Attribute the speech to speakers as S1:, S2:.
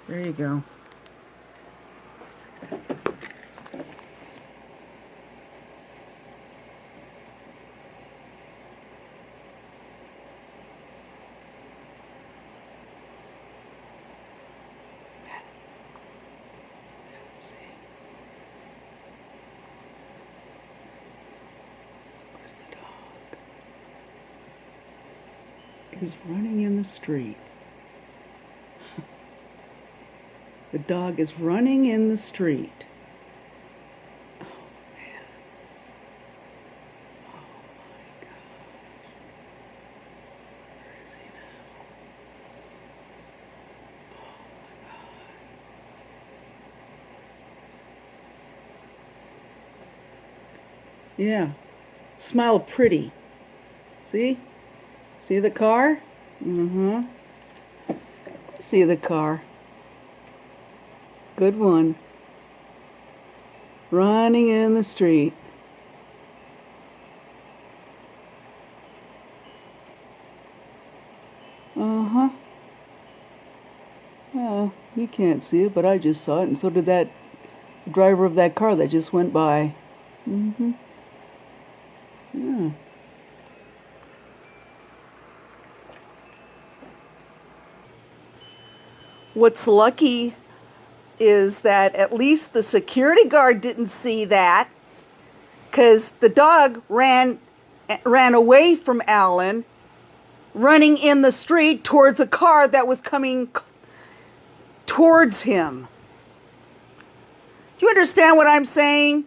S1: There you go. Where's the dog? He's running in the street. The dog is running in the street. Oh, man. Oh, my gosh. Where is he now? Oh, my God. Yeah. Smile pretty. See? See the car? Mm-hmm. See the car. Good one. Running in the street. Uh-huh. Well, you can't see it, but I just saw it, and so did that driver of that car that just went by. Mm-hmm. Yeah. What's lucky is that at least the security guard didn't see that, because the dog ran away from Alan, running in the street towards a car that was coming towards him. Do you understand what I'm saying?